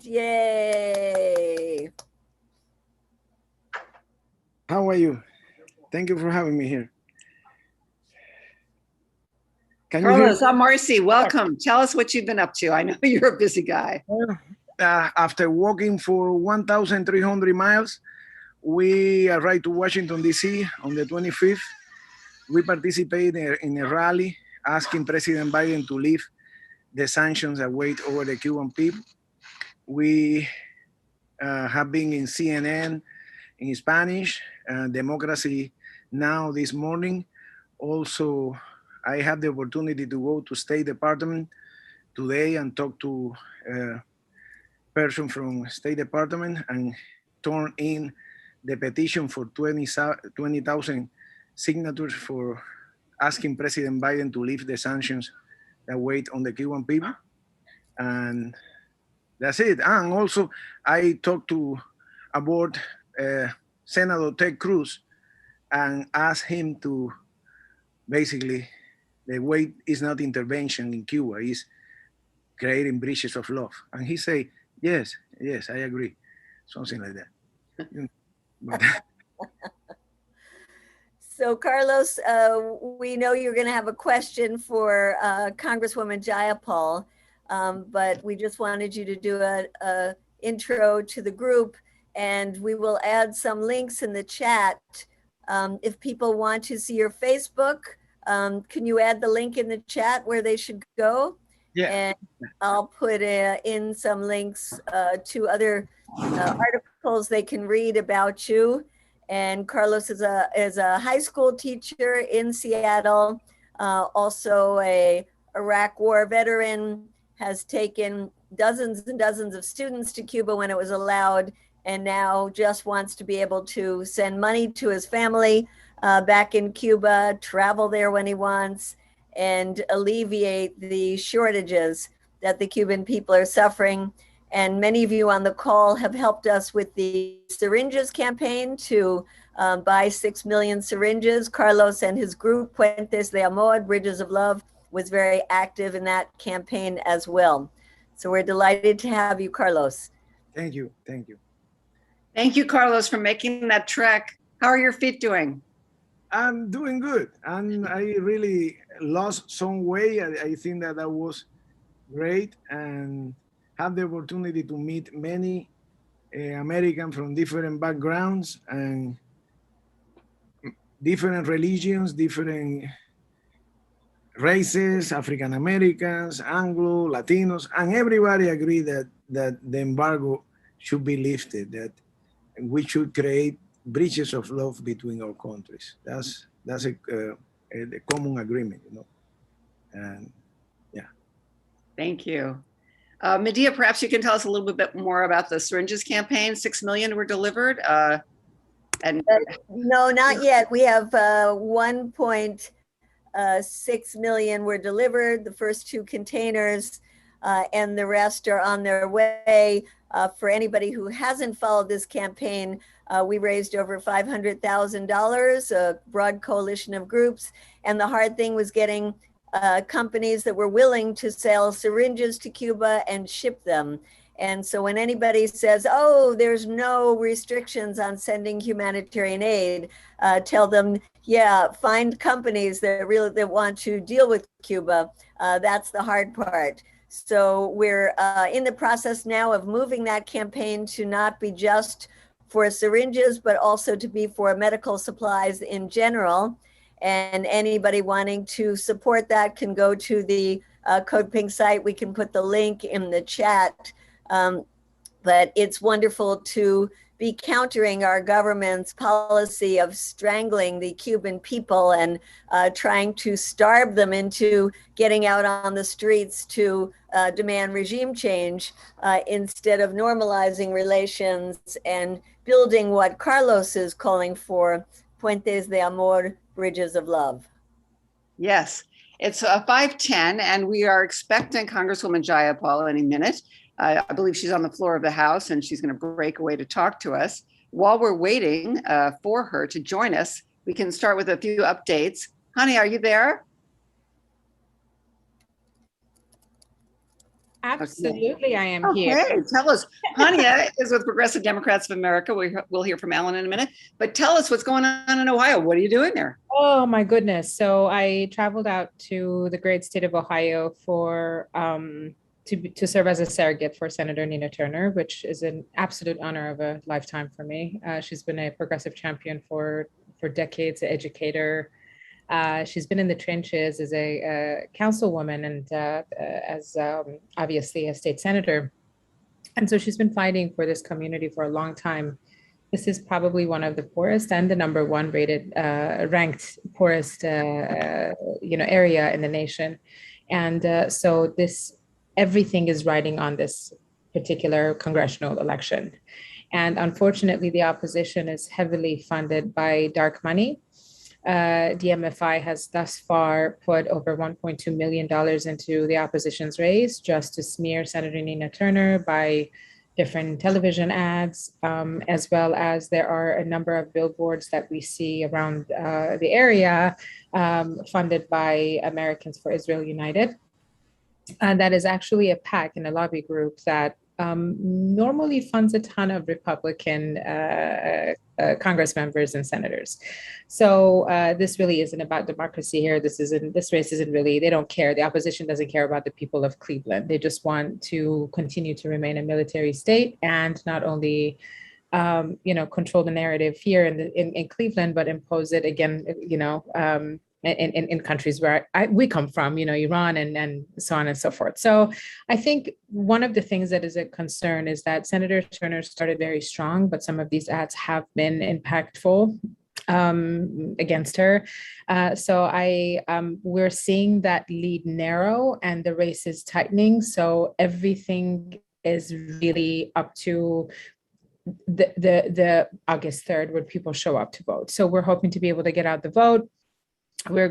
Yay. How are you? Thank you for having me here. Can Carlos, I'm Marcy. Welcome. Tell us what you've been up to. I know you're a busy guy. After walking for 1,300 miles, we arrived to Washington, D.C. on the 25th. We participated in a rally asking President Biden to lift the sanctions that weigh over the Cuban people. We have been in CNN in Spanish, Democracy Now! This morning. Also, I had the opportunity to go to State Department today and talk to a person from State Department and turn in the petition for 20,000 signatures for asking President Biden to lift the sanctions that weigh on the Cuban people. And that's it. And also, I talked about Senator Ted Cruz and asked him to basically, the way is not intervention in Cuba, is creating bridges of love. And he said, yes, I agree. Something like that. So Carlos, we know you're going to have a question for Congresswoman Jayapal, but we just wanted you to do a intro to the group, and we will add some links in the chat. If people want to see your Facebook, can you add the link in the chat where they should go? Yeah. And I'll put in some links to other articles they can read about you. And Carlos is a high school teacher in Seattle, also a Iraq War veteran, has taken dozens and dozens of students to Cuba when it was allowed, and now just wants to be able to send money to his family back in Cuba, travel there when he wants, and alleviate the shortages that the Cuban people are suffering. And many of you on the call have helped us with the syringes campaign to buy 6 million syringes. Carlos and his group, Puentes de Amor, Bridges of Love, was very active in that campaign as well. So we're delighted to have you, Carlos. Thank you, thank you. Thank you, Carlos, for making that trek. How are your feet doing? I'm doing good. And I really lost some weight. I think that was great, and have the opportunity to meet many Americans from different backgrounds and different religions, different races, African Americans, Anglo, Latinos, and everybody agree that the embargo should be lifted, that we should create bridges of love between our countries. That's a common agreement, you know. And yeah. Thank you. Medea, perhaps you can tell us a little bit more about the syringes campaign. 6 million were delivered. No, not yet. We have 1.6 million were delivered, the first 2 containers, and the rest are on their way. For anybody who hasn't followed this campaign, we raised over $500,000, a broad coalition of groups. And the hard thing was getting companies that were willing to sell syringes to Cuba and ship them. And so when anybody says, oh, there's no restrictions on sending humanitarian aid, tell them, yeah, find companies that want to deal with Cuba. That's the hard part. So we're in the process now of moving that campaign to not be just for syringes, but also to be for medical supplies in general. And anybody wanting to support that can go to the Code Pink site. We can put the link in the chat. But it's wonderful to be countering our government's policy of strangling the Cuban people and trying to starve them into getting out on the streets to demand regime change instead of normalizing relations and building what Carlos is calling for, Puentes de Amor, Bridges of Love. Yes, it's 5:10, and we are expecting Congresswoman Jayapal any minute. I believe she's on the floor of the House, and she's going to break away to talk to us. While we're waiting for her to join us, we can start with a few updates. Honey, are you there? Absolutely, I am here. Okay, tell us. Hania is with Progressive Democrats of America. We'll hear from Ellen in a minute, but tell us what's going on in Ohio. What are you doing there? Oh my goodness. So I traveled out to the great state of Ohio for to serve as a surrogate for Senator Nina Turner, which is an absolute honor of a lifetime for me. She's been a progressive champion for decades, an educator. She's been in the trenches as a councilwoman and as obviously a state senator. And so she's been fighting for this community for a long time. This is probably one of the poorest and the number one rated, ranked poorest, area in the nation. And so everything is riding on this particular congressional election. And unfortunately, the opposition is heavily funded by dark money. DMFI has thus far put over $1.2 million into the opposition's race just to smear Senator Nina Turner by different television ads, as well as there are a number of billboards that we see around the area funded by Americans for Israel United. And that is actually a PAC and a lobby group that normally funds a ton of Republican Congress members and senators. So this really isn't about democracy here. This race isn't really, they don't care. The opposition doesn't care about the people of Cleveland. They just want to continue to remain a military state and not only control the narrative here in Cleveland, but impose it again, in countries where we come from, Iran and so on and so forth. So I think one of the things that is a concern is that Senator Turner started very strong, but some of these ads have been impactful against her. So we're seeing that lead narrow and the race is tightening. So everything is really up to the August 3rd when people show up to vote. So we're hoping to be able to get out the vote. We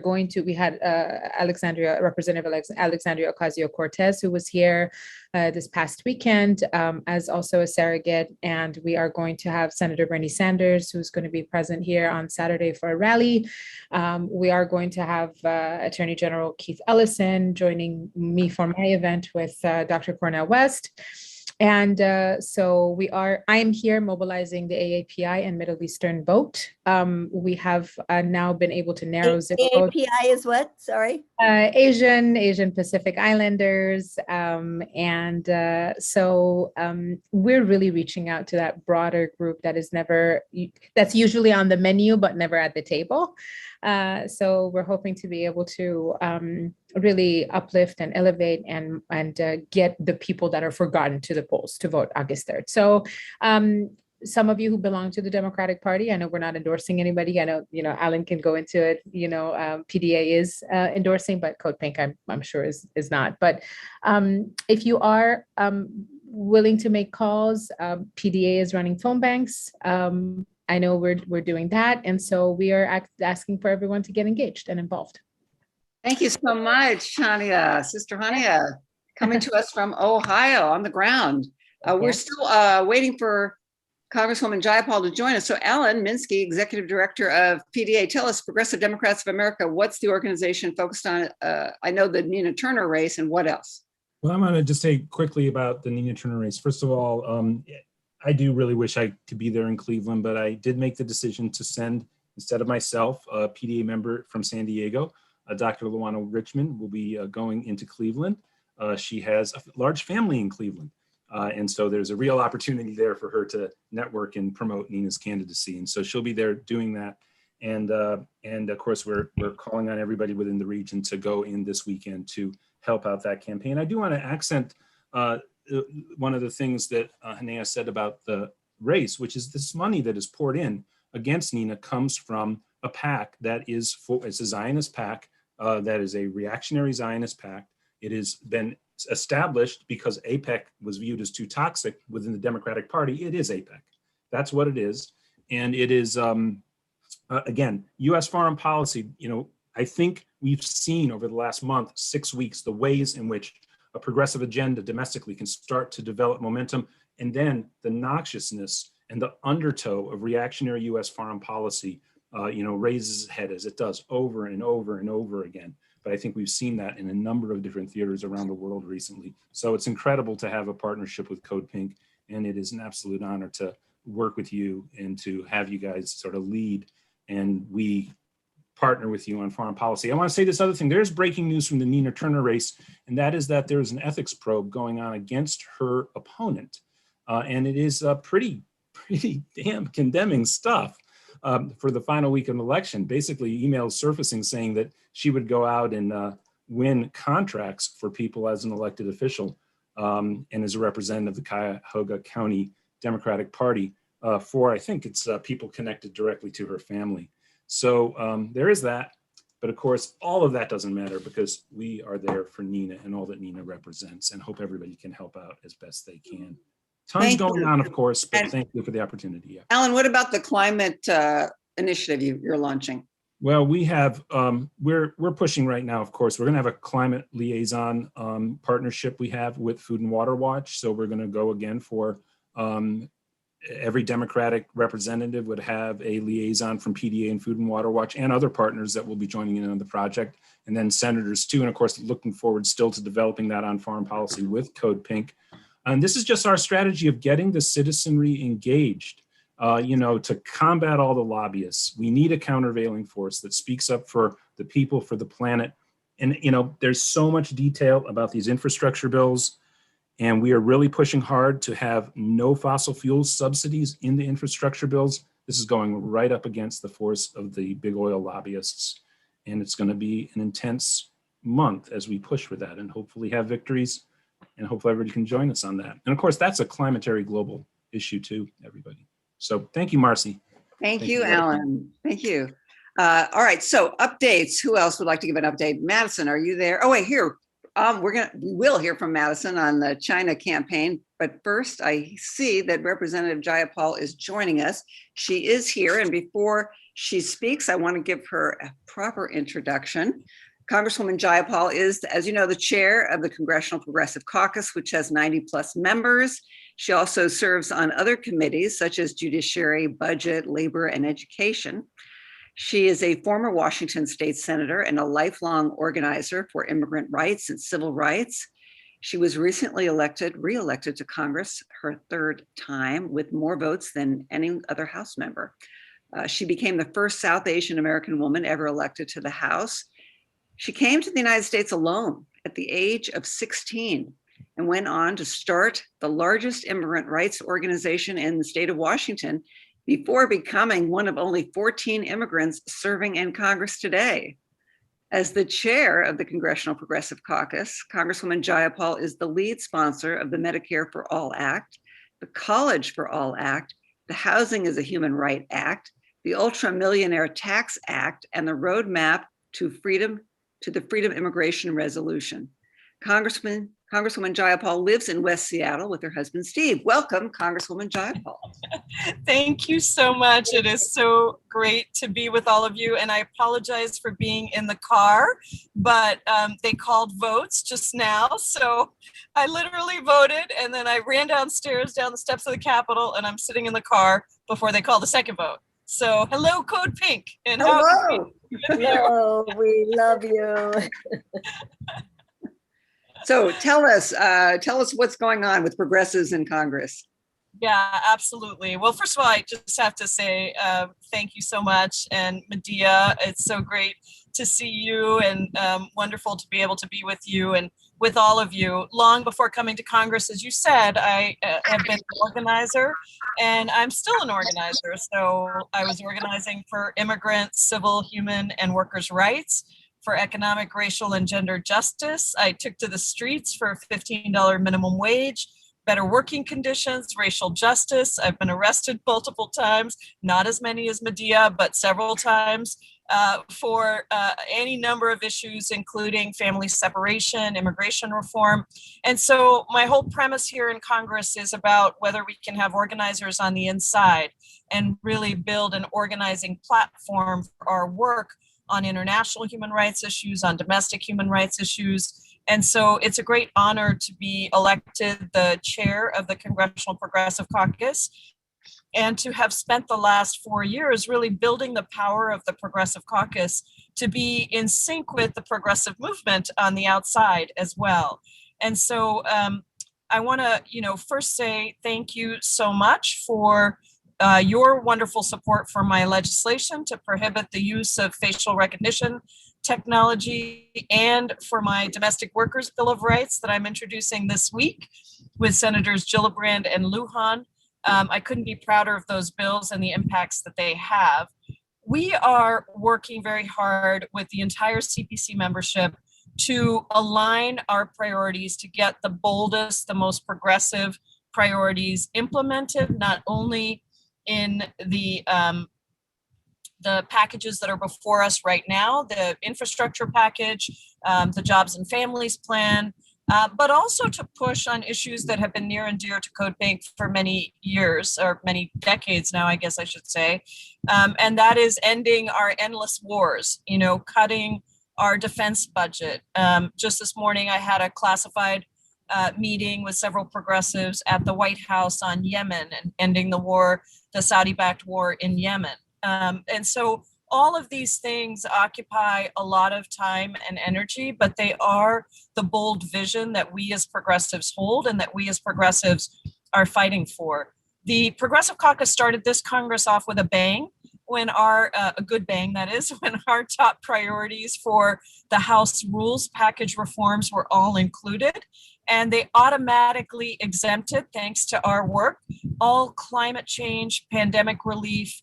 had Representative Alexandria Ocasio-Cortez, who was here this past weekend as also a surrogate. And we are going to have Senator Bernie Sanders, who's going to be present here on Saturday for a rally. We are going to have Attorney General Keith Ellison joining me for my event with Dr. Cornel West. And so I am here mobilizing the AAPI and Middle Eastern vote. We have now been able to narrow zip code. AAPI is what? Sorry. Asian Pacific Islanders. So we're really reaching out to that broader group that's usually on the menu, but never at the table. So we're hoping to be able to really uplift and elevate and get the people that are forgotten to the polls to vote August 3rd. So some of you who belong to the Democratic Party, I know we're not endorsing anybody. I know, Alan can go into it, PDA is endorsing, but Code Pink, I'm sure is not. But if you are willing to make calls, PDA is running phone banks. I know we're doing that. And so we are asking for everyone to get engaged and involved. Thank you so much, Hania, Sister Hania, coming to us from Ohio on the ground. We're still waiting for Congresswoman Jayapal to join us. So Alan Minsky, Executive Director of PDA, tell us, Progressive Democrats of America, what's the organization focused on? I know the Nina Turner race, and what else? Well, I'm going to just say quickly about the Nina Turner race. First of all, I do really wish I could be there in Cleveland, but I did make the decision to send, instead of myself, a PDA member from San Diego. Dr. Luana Richmond will be going into Cleveland. She has a large family in Cleveland. And so there's a real opportunity there for her to network and promote Nina's candidacy. And so she'll be there doing that. And of course, we're calling on everybody within the region to go in this weekend to help out that campaign. I do want to accent one of the things that Hania said about the race, which is this money that is poured in against Nina comes from a PAC that it's a Zionist PAC, that is a reactionary Zionist PAC. It has been established because AIPAC was viewed as too toxic within the Democratic Party. It is AIPAC. That's what it is. And it is, again, U.S. foreign policy. I think we've seen over the last month, 6 weeks, the ways in which a progressive agenda domestically can start to develop momentum. And then the noxiousness and the undertow of reactionary U.S. foreign policy, raises its head as it does over and over and over again. but I think we've seen that in a number of different theaters around the world recently. So it's incredible to have a partnership with Code Pink, and it is an absolute honor to work with you and to have you guys sort of lead, and we partner with you on foreign policy. I want to say this other thing. There's breaking news from the Nina Turner race, and that is that there's an ethics probe going on against her opponent. And it is pretty damn condemning stuff for the final week of an election. Basically, emails surfacing saying that she would go out and win contracts for people as an elected official and as a representative of the Cuyahoga County Democratic Party for, I think it's people connected directly to her family. So there is that. But of course, all of that doesn't matter because we are there for Nina and all that Nina represents, and hope everybody can help out as best they can. Tons going on, of course, but thank you for the opportunity. Yeah. Alan, what about the climate initiative you're launching? Well, we have, we're pushing right now, of course. We're going to have a climate liaison partnership we have with Food and Water Watch. So we're going to go again for every Democratic representative would have a liaison from PDA and Food and Water Watch and other partners that will be joining in on the project. And then senators too. And of course, looking forward still to developing that on foreign policy with Code Pink. And this is just our strategy of getting the citizenry engaged, to combat all the lobbyists. We need a countervailing force that speaks up for the people, for the planet. And, there's so much detail about these infrastructure bills. And we are really pushing hard to have no fossil fuel subsidies in the infrastructure bills. This is going right up against the force of the big oil lobbyists. And it's going to be an intense month as we push for that and hopefully have victories. And hopefully everybody can join us on that. And of course, that's a climatary global issue too, everybody. So thank you, Marcy. Thank you, Alan. Thank you. All right, so updates. Who else would like to give an update? Madison, are you there? Oh, wait, here. We will hear from Madison on the China campaign. But first, I see that Representative Jayapal is joining us. She is here. And before she speaks, I want to give her a proper introduction. Congresswoman Jayapal is, as you know, the chair of the Congressional Progressive Caucus, which has 90 plus members. She also serves on other committees such as Judiciary, Budget, Labor, and Education. She is a former Washington state senator and a lifelong organizer for immigrant rights and civil rights. She was recently re-elected to Congress her third time with more votes than any other House member. She became the first South Asian American woman ever elected to the House. She came to the United States alone at the age of 16 and went on to start the largest immigrant rights organization in the state of Washington before becoming one of only 14 immigrants serving in Congress today. As the chair of the Congressional Progressive Caucus, Congresswoman Jayapal is the lead sponsor of the Medicare for All Act, the College for All Act, the Housing is a Human Right Act, the Ultra Millionaire Tax Act, and the Roadmap to the Freedom Immigration Resolution. Congresswoman Jayapal lives in West Seattle with her husband, Steve. Welcome, Congresswoman Jayapal. Thank you so much. It is so great to be with all of you. And I apologize for being in the car, but they called votes just now. So I literally voted and then I ran downstairs, down the steps of the Capitol, and I'm sitting in the car before they call the second vote. So hello, Code Pink. And hello. Hello, we love you. So tell us what's going on with progressives in Congress. Yeah, absolutely. Well, first of all, I just have to say thank you so much. And Medea, it's so great to see you and wonderful to be able to be with you and with all of you. Long before coming to Congress, as you said, I have been an organizer and I'm still an organizer. So I was organizing for immigrants, civil, human, and workers' rights, for economic, racial, and gender justice. I took to the streets for a $15 minimum wage, better working conditions, racial justice. I've been arrested multiple times, not as many as Medea, but several times for any number of issues, including family separation, immigration reform. And so my whole premise here in Congress is about whether we can have organizers on the inside and really build an organizing platform for our work on international human rights issues, on domestic human rights issues. And so it's a great honor to be elected the chair of the Congressional Progressive Caucus and to have spent the last 4 years really building the power of the Progressive Caucus to be in sync with the progressive movement on the outside as well. And so I want to, first say thank you so much for your wonderful support for my legislation to prohibit the use of facial recognition technology, and for my Domestic Workers Bill of Rights that I'm introducing this week with Senators Gillibrand and Lujan. I couldn't be prouder of those bills and the impacts that they have. We are working very hard with the entire CPC membership to align our priorities to get the boldest, the most progressive priorities implemented, not only in the packages that are before us right now, the infrastructure package, the Jobs and Families Plan, but also to push on issues that have been near and dear to Code Pink for many years, or many decades now, I guess I should say. And that is ending our endless wars, cutting our defense budget. Just this morning, I had a classified meeting with several progressives at the White House on Yemen and ending the war, the Saudi-backed war in Yemen. And so all of these things occupy a lot of time and energy, but they are the bold vision that we as progressives hold and that we as progressives are fighting for. The Progressive Caucus started this Congress off with a bang, when a good bang that is, when our top priorities for the House rules package reforms were all included. And they automatically exempted, thanks to our work, all climate change, pandemic relief,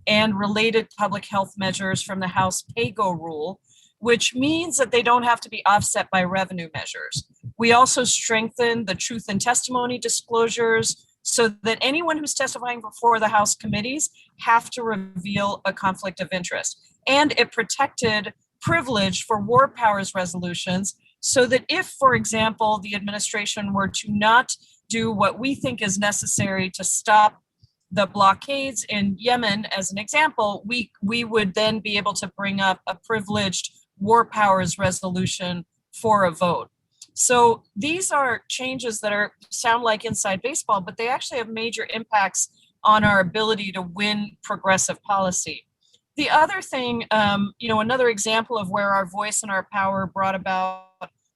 and related public health measures from the House pay-go rule, which means that they don't have to be offset by revenue measures. We also strengthened the truth and testimony disclosures so that anyone who's testifying before the House committees have to reveal a conflict of interest. And it protected privilege for war powers resolutions so that if, for example, the administration were to not do what we think is necessary to stop the blockades in Yemen, as an example, we would then be able to bring up a privileged war powers resolution for a vote. So these are changes that sound like inside baseball, but they actually have major impacts on our ability to win progressive policy. The other thing, another example of where our voice and our power brought about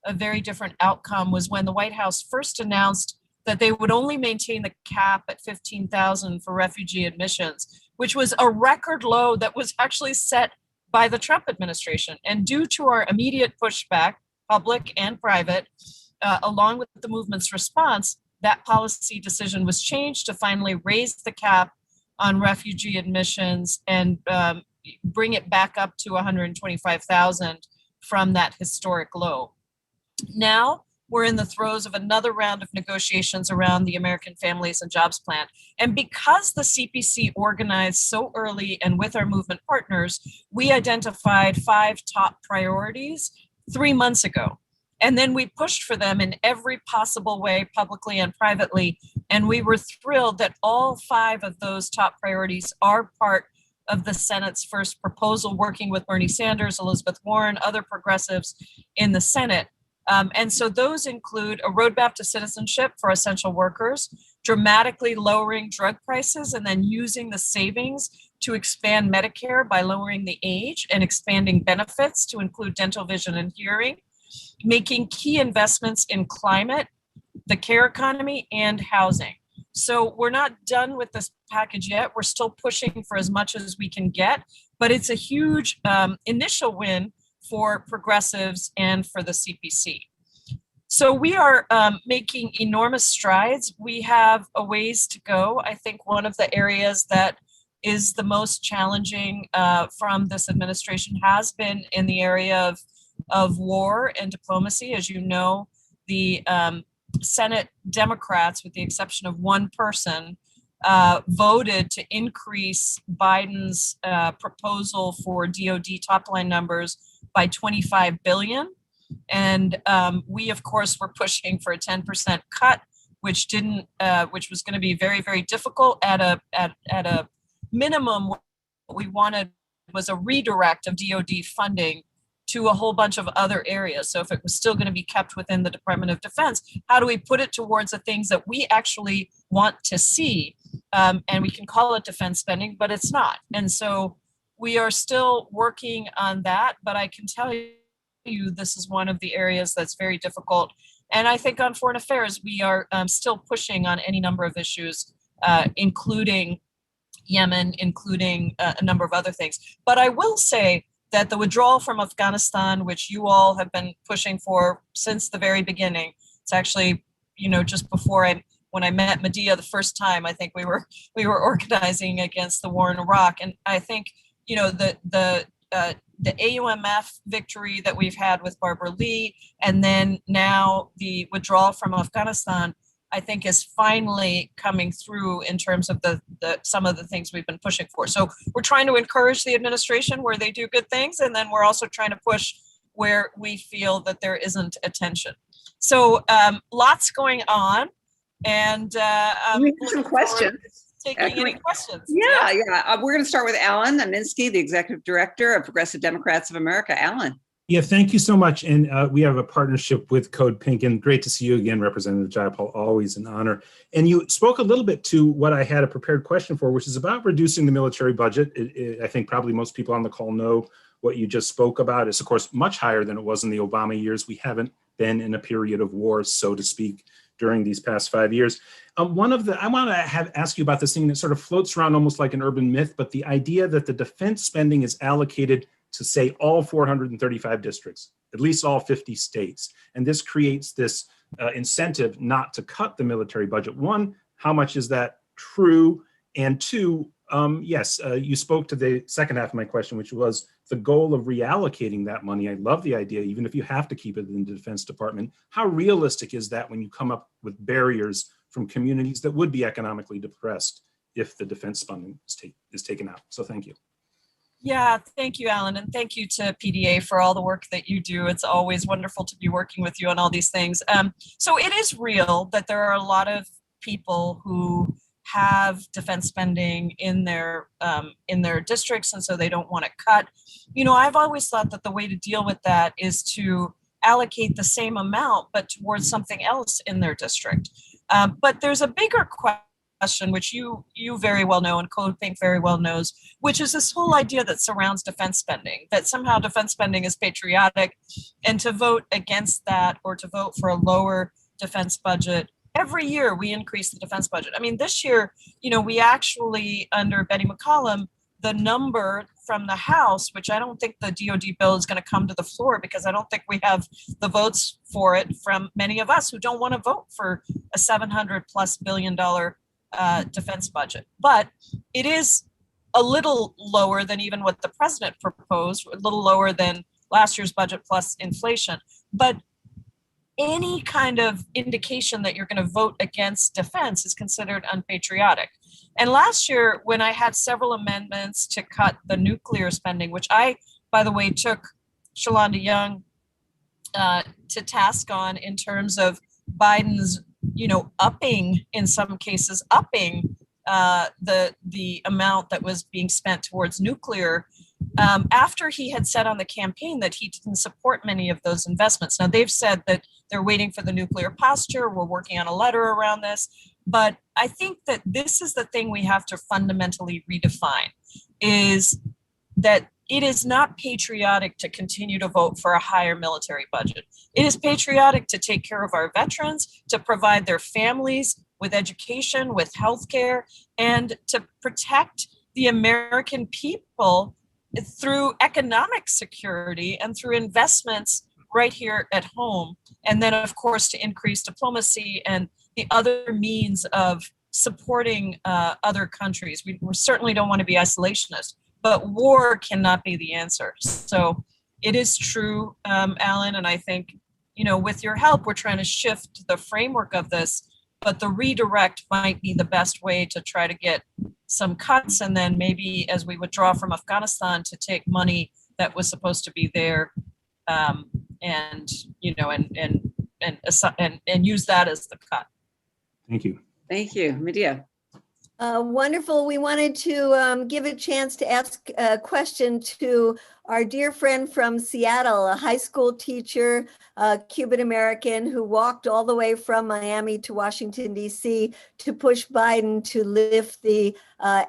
a very different outcome was when the White House first announced that they would only maintain the cap at 15,000 for refugee admissions, which was a record low that was actually set by the Trump administration. And due to our immediate pushback, public and private, along with the movement's response, that policy decision was changed to finally raise the cap on refugee admissions and bring it back up to 125,000 from that historic low. Now, we're in the throes of another round of negotiations around the American Families and Jobs Plan. And because the CPC organized so early and with our movement partners, we identified 5 top priorities 3 months ago. And then we pushed for them in every possible way, publicly and privately. And we were thrilled that all 5 of those top priorities are part of the Senate's first proposal, working with Bernie Sanders, Elizabeth Warren, other progressives in the Senate. And so those include a roadmap to citizenship for essential workers, dramatically lowering drug prices, and then using the savings to expand Medicare by lowering the age and expanding benefits to include dental, vision, and hearing, making key investments in climate, the care economy, and housing. So we're not done with this package yet. We're still pushing for as much as we can get, but it's a huge initial win for progressives and for the CPC. So we are making enormous strides. We have a ways to go. I think one of the areas that is the most challenging from this administration has been in the area of war and diplomacy. As you know, the Senate Democrats, with the exception of one person, voted to increase Biden's proposal for DoD top line numbers by $25 billion. And we, of course, were pushing for a 10% cut, which was going to be very, very difficult. At a minimum, what we wanted was a redirect of DoD funding to a whole bunch of other areas. So if it was still going to be kept within the Department of Defense, how do we put it towards the things that we actually want to see? And we can call it defense spending, but it's not. And so we are still working on that, but I can tell you this is one of the areas that's very difficult. And I think on foreign affairs, we are still pushing on any number of issues, including Yemen, including a number of other things. But I will say that the withdrawal from Afghanistan, which you all have been pushing for since the very beginning, it's actually, just before when I met Medea the first time, I think we were organizing against the war in Iraq. And I think, the AUMF victory that we've had with Barbara Lee, and then now the withdrawal from Afghanistan, I think is finally coming through in terms of the some of the things we've been pushing for. So we're trying to encourage the administration where they do good things, and then we're also trying to push where we feel that there isn't attention. So lots going on, and we have some questions. Taking any questions? Yeah. We're going to start with Alan Aminsky, the Executive Director of Progressive Democrats of America. Alan. Yeah, thank you so much. And we have a partnership with Code Pink, and great to see you again, Representative Jayapal, always an honor. And you spoke a little bit to what I had a prepared question for, which is about reducing the military budget. I think probably most people on the call know what you just spoke about. It's, of course, much higher than it was in the Obama years. We haven't been in a period of war, so to speak, during these past 5 years. I want to ask you about this thing that sort of floats around almost like an urban myth, but the idea that the defense spending is allocated to, say, all 435 districts, at least all 50 states. And this creates this incentive not to cut the military budget. One, how much is that true? And two, yes, you spoke to the second half of my question, which was the goal of reallocating that money. I love the idea, even if you have to keep it in the Defense Department. How realistic is that when you come up with barriers from communities that would be economically depressed if the defense funding is taken out? So thank you. Yeah, thank you, Alan, and thank you to PDA for all the work that you do. It's always wonderful to be working with you on all these things. So it is real that there are a lot of people who have defense spending in their districts, and so they don't want to cut. I've always thought that the way to deal with that is to allocate the same amount, but towards something else in their district. But there's a bigger question, which you very well know, and Code Pink very well knows, which is this whole idea that surrounds defense spending, that somehow defense spending is patriotic, and to vote against that or to vote for a lower defense budget. Every year we increase the defense budget. I mean, this year, we actually, under Betty McCollum, the number from the House, which I don't think the DOD bill is going to come to the floor because I don't think we have the votes for it from many of us who don't want to vote for a $700+ billion defense budget. But it is a little lower than even what the president proposed, a little lower than last year's budget plus inflation. But any kind of indication that you're going to vote against defense is considered unpatriotic. And last year, when I had several amendments to cut the nuclear spending, which I, by the way, took Shalonda Young to task on in terms of Biden's, upping, in some cases, upping the amount that was being spent towards nuclear, after he had said on the campaign that he didn't support many of those investments. Now, they've said that they're waiting for the nuclear posture. We're working on a letter around this. But I think that this is the thing we have to fundamentally redefine, is that it is not patriotic to continue to vote for a higher military budget. It is patriotic to take care of our veterans, to provide their families with education, with healthcare, and to protect the American people through economic security and through investments right here at home. And then, of course, to increase diplomacy and the other means of supporting other countries. We certainly don't want to be isolationist, but war cannot be the answer. So it is true, Alan, and I think, with your help, we're trying to shift the framework of this, but the redirect might be the best way to try to get some cuts, and then maybe as we withdraw from Afghanistan, to take money that was supposed to be there, and use that as the cut. Thank you. Thank you, Medea. Wonderful. We wanted to give a chance to ask a question to our dear friend from Seattle, a high school teacher, Cuban American, who walked all the way from Miami to Washington, D.C. to push Biden to lift the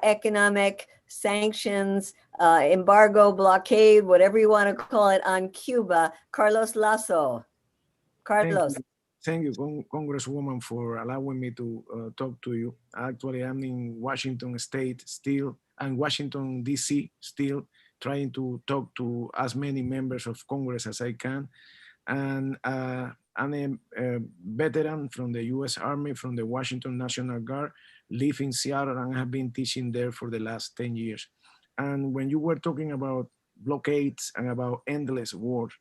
economic sanctions, embargo, blockade, whatever you want to call it, on Cuba. Carlos Lasso. Carlos. Thank you, Congresswoman, for allowing me to talk to you. Actually, I'm in Washington State still, and Washington, D.C. still, trying to talk to as many members of Congress as I can. And I'm a veteran from the U.S. Army, from the Washington National Guard, live in Seattle, and have been teaching there for the last 10 years. And when you were talking about blockades and about endless wars,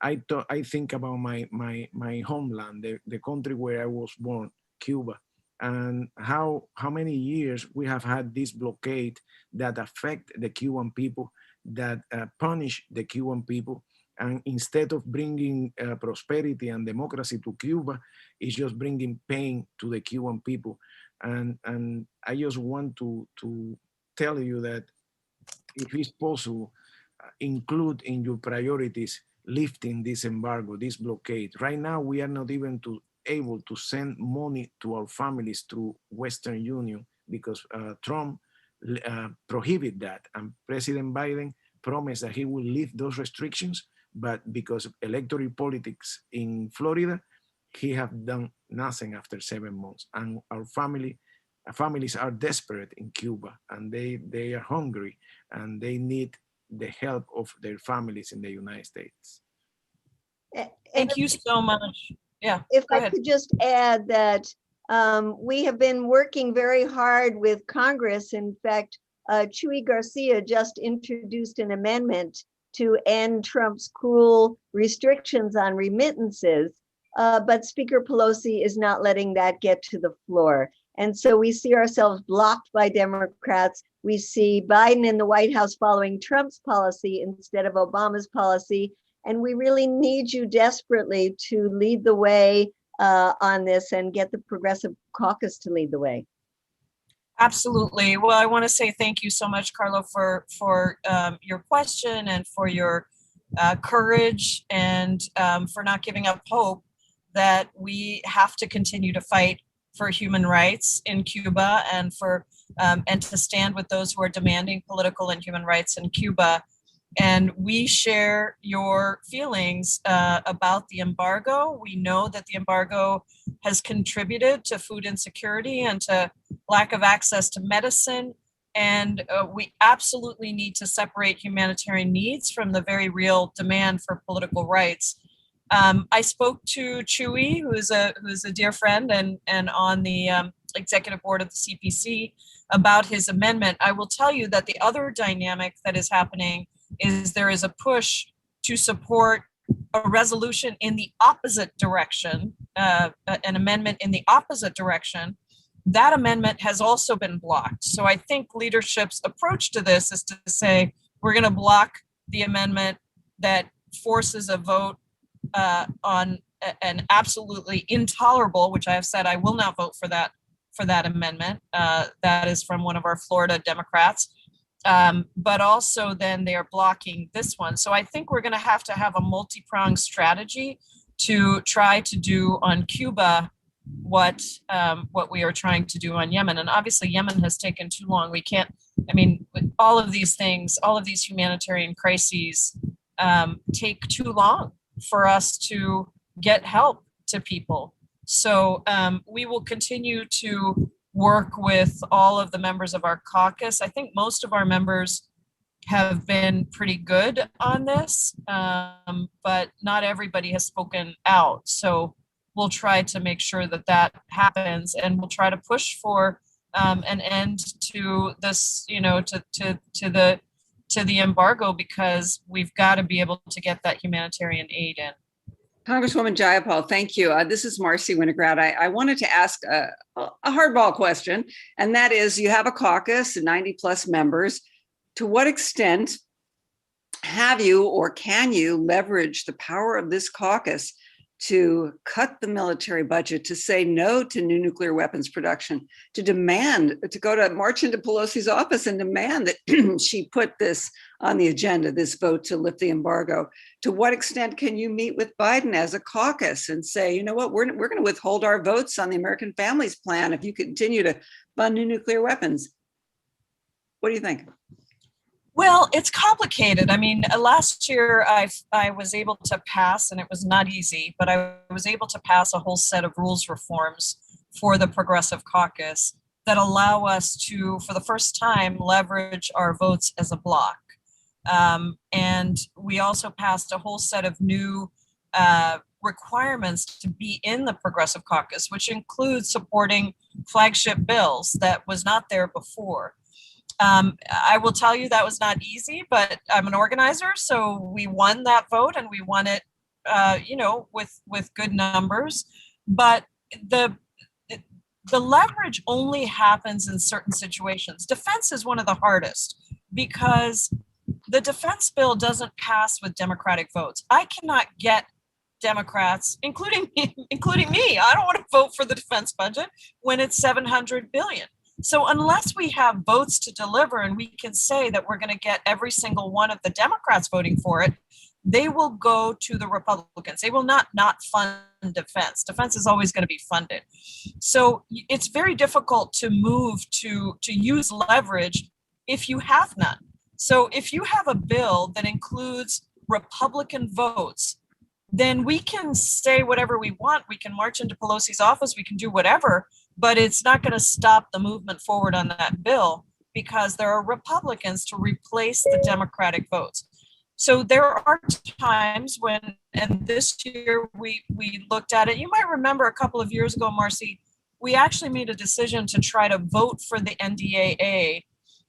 I think about my homeland, the country where I was born, Cuba, and how many years we have had this blockade that affect the Cuban people, that punish the Cuban people. And instead of bringing prosperity and democracy to Cuba, it's just bringing pain to the Cuban people. And I just want to tell you that if it's possible, include in your priorities lifting this embargo, this blockade. Right now, we are not even able to send money to our families through Western Union because Trump prohibited that. And President Biden promised that he will lift those restrictions, but because of electoral politics in Florida, he have done nothing after 7 months. And our families are desperate in Cuba, and they are hungry, and they need the help of their families in the United States. Thank you so much. Yeah. If I could just add that we have been working very hard with Congress. In fact, Chuy Garcia just introduced an amendment to end Trump's cruel restrictions on remittances, but Speaker Pelosi is not letting that get to the floor. And so we see ourselves blocked by Democrats. We see Biden in the White House following Trump's policy instead of Obama's policy. And we really need you desperately to lead the way on this and get the Progressive Caucus to lead the way. Absolutely. Well, I want to say thank you so much, Carlo, for your question and for your courage and for not giving up hope that we have to continue to fight for human rights in Cuba and and to stand with those who are demanding political and human rights in Cuba. And we share your feelings about the embargo. We know that the embargo has contributed to food insecurity and to lack of access to medicine. And we absolutely need to separate humanitarian needs from the very real demand for political rights. I spoke to Chuy, who is a dear friend and on the executive board of the CPC, about his amendment. I will tell you that the other dynamic that is happening is there is a push to support a resolution in the opposite direction, an amendment in the opposite direction. That amendment has also been blocked. So I think leadership's approach to this is to say, we're going to block the amendment that forces a vote on an absolutely intolerable, which I have said I will not vote for that amendment. That is from one of our Florida Democrats. But also then they are blocking this one. So I think we're going to have a multi-pronged strategy to try to do on Cuba what we are trying to do on Yemen. And obviously Yemen has taken too long. We can't, all of these things, all of these humanitarian crises take too long for us to get help to people. So we will continue to work with all of the members of our caucus. I think most of our members have been pretty good on this, but not everybody has spoken out. So we'll try to make sure that happens, and we'll try to push for an end to this, to the embargo, because we've got to be able to get that humanitarian aid in. Congresswoman Jayapal, thank you. This is Marcy Winograd. I wanted to ask a hardball question, and that is, you have a caucus, 90 plus members. To what extent have you or can you leverage the power of this caucus to cut the military budget, to say no to new nuclear weapons production, to march into Pelosi's office and demand that she put this on the agenda, this vote to lift the embargo? To what extent can you meet with Biden as a caucus and say, you know what, we're going to withhold our votes on the American Families Plan if you continue to fund new nuclear weapons? What do you think? Well, it's complicated. I mean, last year I was able to pass, and it was not easy, but I was able to pass a whole set of rules reforms for the Progressive Caucus that allow us to, for the first time, leverage our votes as a bloc. And we also passed a whole set of new requirements to be in the Progressive Caucus, which includes supporting flagship bills that was not there before. I will tell you that was not easy, but I'm an organizer, so we won that vote, and we won it, with good numbers. But the leverage only happens in certain situations. Defense is one of the hardest because the defense bill doesn't pass with Democratic votes. I cannot get Democrats, including me. I don't want to vote for the defense budget when it's $700 billion. So unless we have votes to deliver and we can say that we're going to get every single one of the Democrats voting for it, they will go to the Republicans. They will not fund defense. Defense is always going to be funded. So it's very difficult to move to use leverage if you have none. So if you have a bill that includes Republican votes, then we can say whatever we want. We can march into Pelosi's office. We can do whatever, but it's not going to stop the movement forward on that bill because there are Republicans to replace the Democratic votes. So there are times when, and this year we looked at it. You might remember a couple of years ago, Marcy, we actually made a decision to try to vote for the NDAA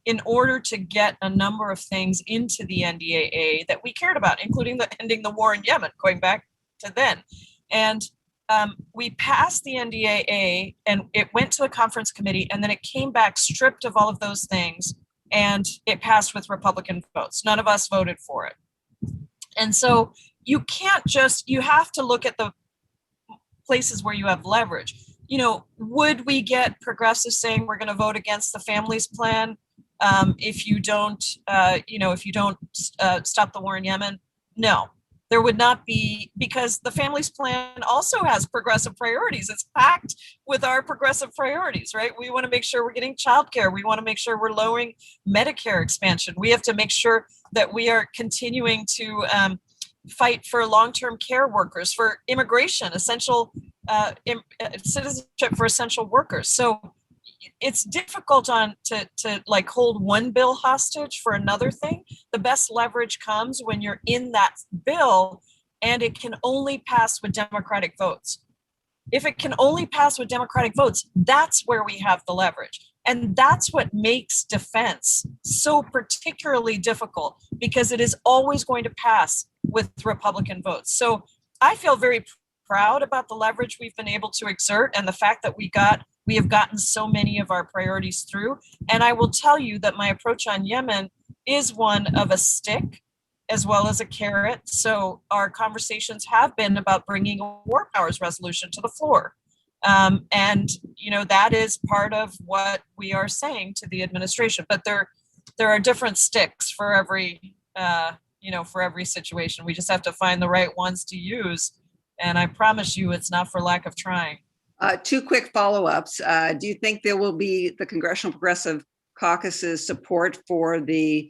in order to get a number of things into the NDAA that we cared about, including ending the war in Yemen, going back to then. And we passed the NDAA, and it went to a conference committee, and then it came back stripped of all of those things, and it passed with Republican votes. None of us voted for it. And so you have to look at the places where you have leverage. Would we get progressives saying we're going to vote against the families plan if you don't stop the war in Yemen? No, there would not be, because the families plan also has progressive priorities. It's packed with our progressive priorities, right? We want to make sure we're getting childcare. We want to make sure we're lowering Medicare expansion. We have to make sure that we are continuing to fight for long-term care workers, for immigration, essential citizenship for essential workers. So it's difficult to hold one bill hostage for another thing. The best leverage comes when you're in that bill and it can only pass with Democratic votes. If it can only pass with Democratic votes, that's where we have the leverage. And that's what makes defense so particularly difficult, because it is always going to pass with Republican votes. So I feel very proud about the leverage we've been able to exert and the fact that we have gotten so many of our priorities through. And I will tell you that my approach on Yemen is one of a stick as well as a carrot. So our conversations have been about bringing a war powers resolution to the floor. And that is part of what we are saying to the administration. But there are different sticks for every situation. We just have to find the right ones to use. And I promise you, it's not for lack of trying. Two quick follow-ups. Do you think there will be the Congressional Progressive Caucus's support for the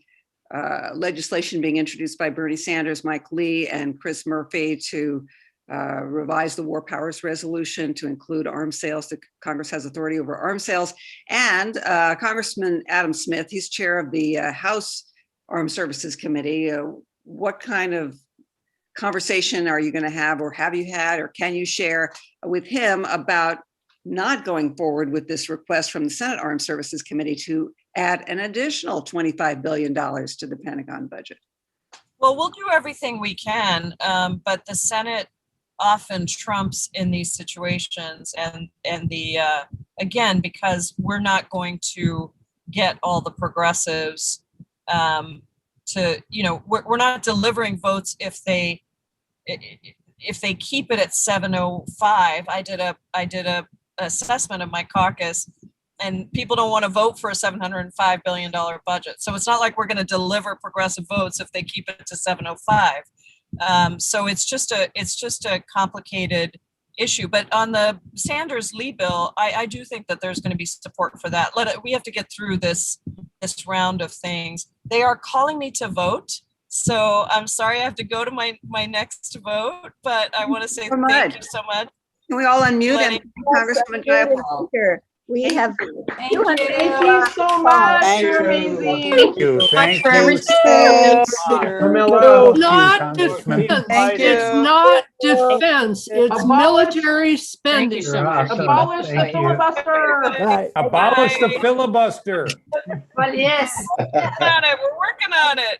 legislation being introduced by Bernie Sanders, Mike Lee, and Chris Murphy to revise the War Powers Resolution to include arms sales? That Congress has authority over arms sales. And Congressman Adam Smith, he's chair of the House Armed Services Committee. What kind of conversation are you going to have, or have you had, or can you share with him about not going forward with this request from the Senate Armed Services Committee to add an additional $25 billion to the Pentagon budget? Well, we'll do everything we can, but the Senate often trumps in these situations, and again, because we're not going to get all the progressives we're not delivering votes if they keep it at 705. I did a assessment of my caucus, and people don't want to vote for a $705 billion budget. So it's not like we're going to deliver progressive votes if they keep it to 705. So it's just a complicated issue. But on the Sanders-Lee bill, I do think that there's going to be support for that. We have to get through this this round of things. They are calling me to vote. So I'm sorry I have to go to my next vote, but I want to say thank you so much. Can we all unmute and Congresswoman Jayapal? We have Thank you so much. You're amazing. Thank you. Thank For you. everything. Pramila. Not defense. It's not defense. It's military spending. so much. Abolish the Thank you. filibuster. Right. Abolish the filibuster. But yes. We're working on it.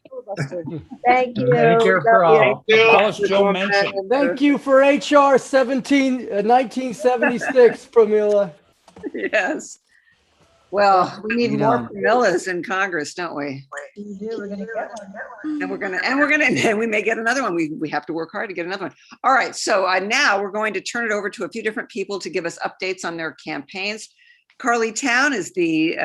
Thank you. Medicare for all. Abolish Joe Manchin. Thank you for HR 1976, Pramila. Yes. Well, we need more Pramilas in Congress, don't we? We do. We're gonna get one. And we may get another one. We have to work hard to get another one. All right. So now we're going to turn it over to a few different people to give us updates on their campaigns. Carly Town is the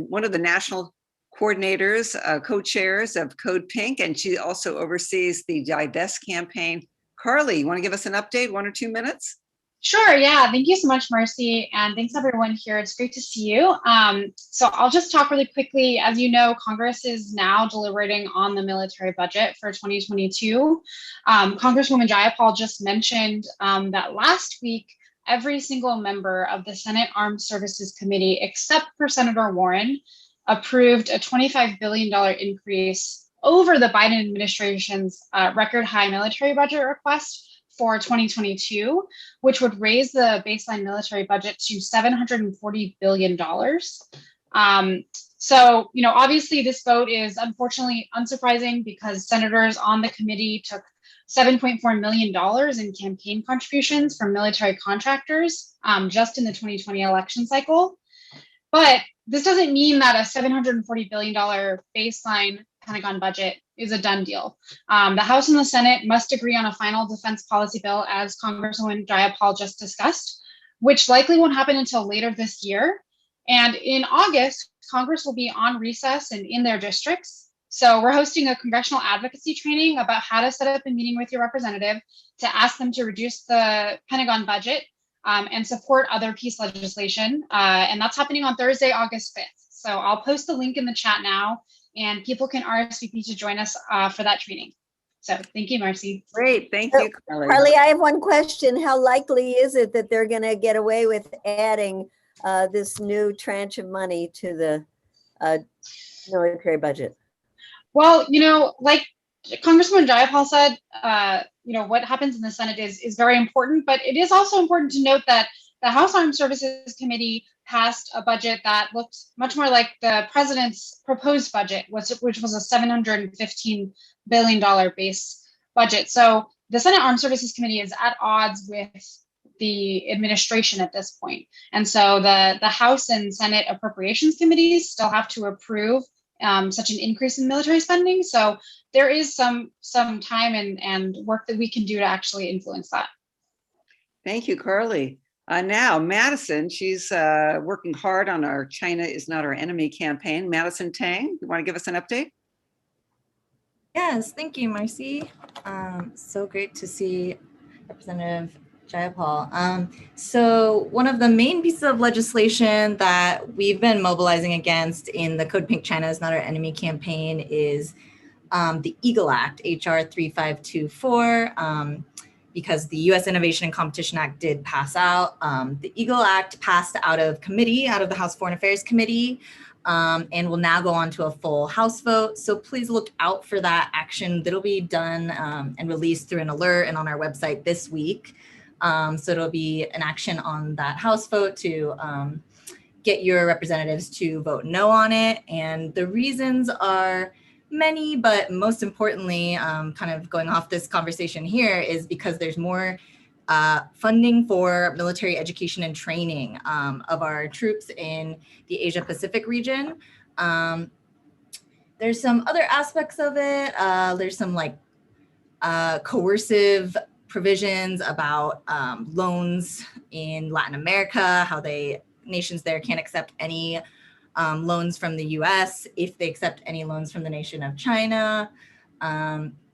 one of the national coordinators, co-chairs of Code Pink, and she also oversees the Divest campaign. Carly, you want to give us an update, 1 or 2 minutes? Sure, yeah. Thank you so much, Marcy. And thanks everyone here. It's great to see you. So I'll just talk really quickly. As you know, Congress is now deliberating on the military budget for 2022. Congresswoman Jayapal just mentioned that last week, every single member of the Senate Armed Services Committee, except for Senator Warren, approved a $25 billion increase over the Biden administration's record high military budget request for 2022, which would raise the baseline military budget to $740 billion. So, obviously this vote is unfortunately unsurprising because senators on the committee took $7.4 million in campaign contributions from military contractors just in the 2020 election cycle. But this doesn't mean that a $740 billion baseline Pentagon budget is a done deal. The House and the Senate must agree on a final defense policy bill, as Congresswoman Jayapal just discussed, which likely won't happen until later this year. And in August, Congress will be on recess and in their districts. So we're hosting a congressional advocacy training about how to set up a meeting with your representative to ask them to reduce the Pentagon budget and support other peace legislation. And that's happening on Thursday, August 5th. So I'll post the link in the chat now, and people can RSVP to join us for that training. So thank you, Marcy. Great, thank you, Carly. Carly, I have one question. How likely is it that they're going to get away with adding this new tranche of money to the military budget? Well, like Congresswoman Jayapal said, what happens in the Senate is very important, but it is also important to note that the House Armed Services Committee passed a budget that looked much more like the president's proposed budget, which was a $715 billion base budget. So the Senate Armed Services Committee is at odds with the administration at this point. And so the House and Senate Appropriations Committees still have to approve such an increase in military spending. So there is some time and work that we can do to actually influence that. Thank you, Carly. Now, Madison, she's working hard on our China is not our enemy campaign. Madison Tang, you want to give us an update? Yes, thank you, Marcy. So great to see Representative Jayapal. So one of the main pieces of legislation that we've been mobilizing against in the Code Pink China is not our enemy campaign is the EAGLE Act, HR 3524. Because the U.S. Innovation and Competition Act did pass out. The EAGLE Act passed out of the House Foreign Affairs Committee, and will now go on to a full House vote. So please look out for that action. That'll be done and released through an alert and on our website this week. So it'll be an action on that House vote to get your representatives to vote no on it. And the reasons are many, but most importantly, kind of going off this conversation here, is because there's more funding for military education and training of our troops in the Asia Pacific region. There's some other aspects of it. There's some coercive provisions about loans in Latin America, how nations there can't accept any loans from the US if they accept any loans from the nation of China.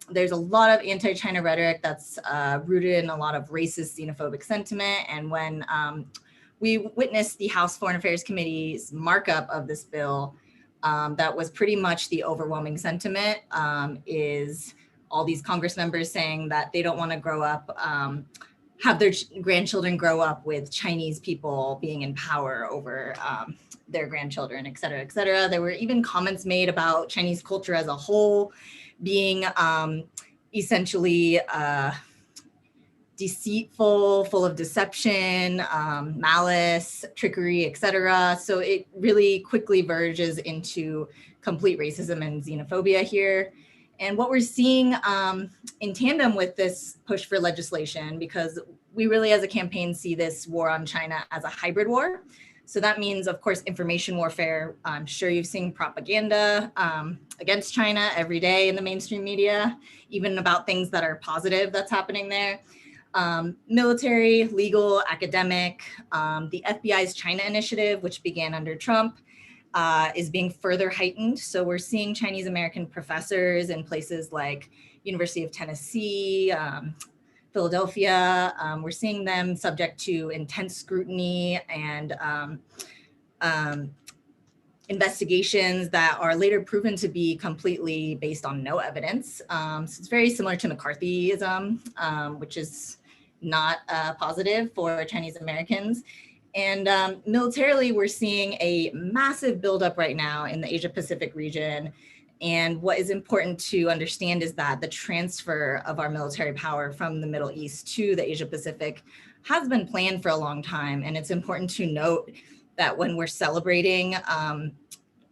There's a lot of anti-China rhetoric that's rooted in a lot of racist, xenophobic sentiment. And when we witnessed the House Foreign Affairs Committee's markup of this bill, That was pretty much the overwhelming sentiment, is all these Congress members saying that they don't want to grow up, have their grandchildren grow up with Chinese people being in power over their grandchildren, et cetera, et cetera. There were even comments made about Chinese culture as a whole being essentially deceitful, full of deception, malice, trickery, etc. So it really quickly verges into complete racism and xenophobia here. And what we're seeing in tandem with this push for legislation, because we really as a campaign see this war on China as a hybrid war. So that means, of course, information warfare. I'm sure you've seen propaganda against China every day in the mainstream media, even about things that are positive that's happening there. Military, legal, academic, the FBI's China initiative, which began under Trump, is being further heightened. So we're seeing Chinese American professors in places like University of Tennessee, Philadelphia. We're seeing them subject to intense scrutiny and investigations that are later proven to be completely based on no evidence. So it's very similar to McCarthyism, which is not positive for Chinese Americans. And militarily, we're seeing a massive buildup right now in the Asia Pacific region. And what is important to understand is that the transfer of our military power from the Middle East to the Asia Pacific has been planned for a long time. And it's important to note that when we're celebrating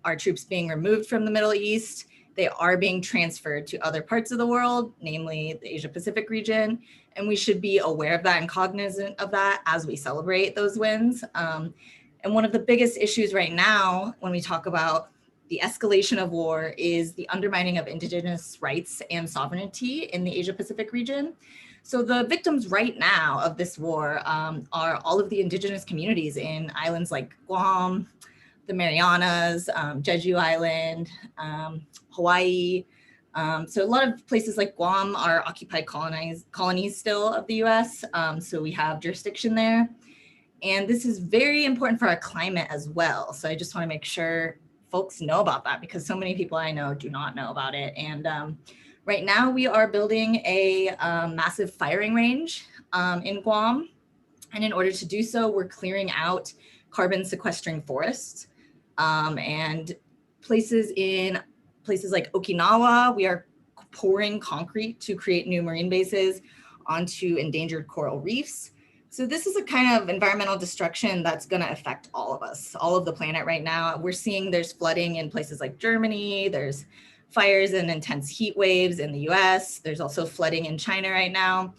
our troops being removed from the Middle East, they are being transferred to other parts of the world, namely the Asia Pacific region. And we should be aware of that and cognizant of that as we celebrate those wins. And one of the biggest issues right now, when we talk about the escalation of war, is the undermining of indigenous rights and sovereignty in the Asia Pacific region. So the victims right now of this war are all of the indigenous communities in islands like Guam, the Marianas, Jeju Island, Hawaii. So a lot of places like Guam are occupied colonies still of the US. So we have jurisdiction there. And this is very important for our climate as well. So I just want to make sure folks know about that, because so many people I know do not know about it. And right now we are building a massive firing range in Guam. And in order to do so, we're clearing out carbon sequestering forests. And places like Okinawa, we are pouring concrete to create new marine bases onto endangered coral reefs. So this is a kind of environmental destruction that's going to affect all of us, all of the planet right now. We're seeing there's flooding in places like Germany, there's fires and intense heat waves in the US, there's also flooding in China right now.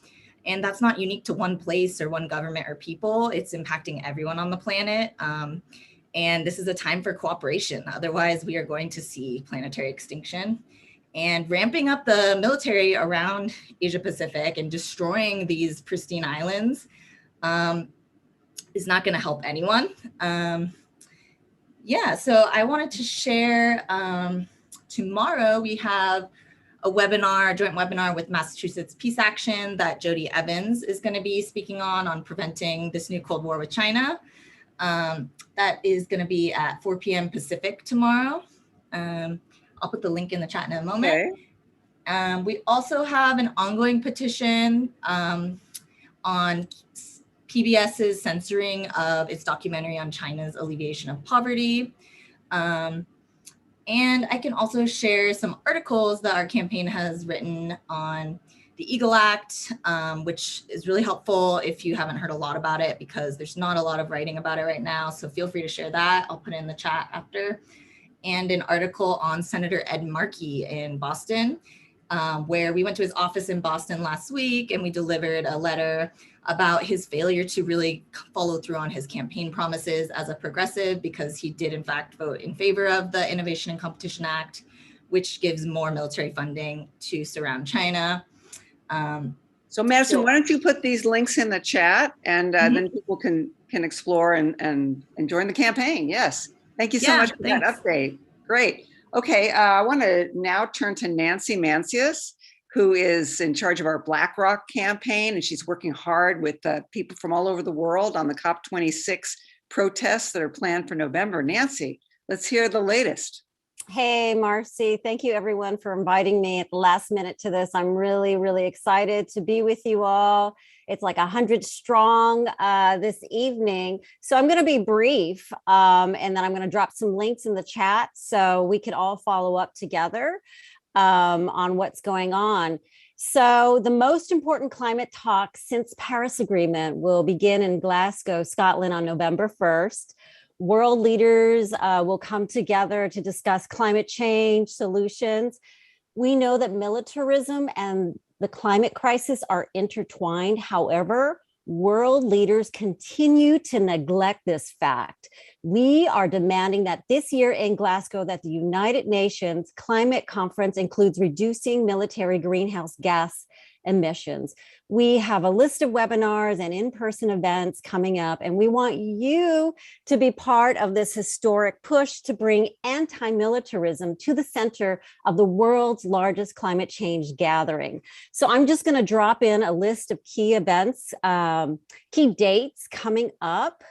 And that's not unique to one place or one government or people, it's impacting everyone on the planet. And this is a time for cooperation. Otherwise, we are going to see planetary extinction. And ramping up the military around Asia Pacific and destroying these pristine islands is not going to help anyone. Yeah, so I wanted to share, tomorrow we have a joint webinar with Massachusetts Peace Action that Jody Evans is going to be speaking on preventing this new Cold War with China. That is going to be at 4 p.m. Pacific tomorrow. I'll put the link in the chat in a moment. Okay. We also have an ongoing petition on PBS's censoring of its documentary on China's alleviation of poverty. And I can also share some articles that our campaign has written on the Eagle Act, which is really helpful if you haven't heard a lot about it, because there's not a lot of writing about it right now. So feel free to share that. I'll put it in the chat after. And an article on Senator Ed Markey in Boston, where we went to his office in Boston last week and we delivered a letter about his failure to really follow through on his campaign promises as a progressive, because he did in fact vote in favor of the Innovation and Competition Act, which gives more military funding to surround China. So Madison, why don't you put these links in the chat, and then people can explore and join the campaign. Yes. Thank you so much for that update. Great. Okay, I want to now turn to Nancy Mancius, who is in charge of our BlackRock campaign, and she's working hard with people from all over the world on the COP26 protests that are planned for November. Nancy, let's hear the latest. Hey, Marcy. Thank you, everyone, for inviting me at the last minute to this. I'm really, really excited to be with you all. It's like 100 strong this evening. So I'm going to be brief, and then I'm going to drop some links in the chat so we can all follow up together on what's going on. So the most important climate talks since Paris Agreement will begin in Glasgow, Scotland on November 1st. World leaders will come together to discuss climate change solutions. We know that militarism and the climate crisis are intertwined. However, world leaders continue to neglect this fact. We are demanding that this year in Glasgow, that the United Nations Climate Conference includes reducing military greenhouse gas emissions. We have a list of webinars and in-person events coming up, and we want you to be part of this historic push to bring anti-militarism to the center of the world's largest climate change gathering. So I'm just going to drop in a list of key events, key dates coming up.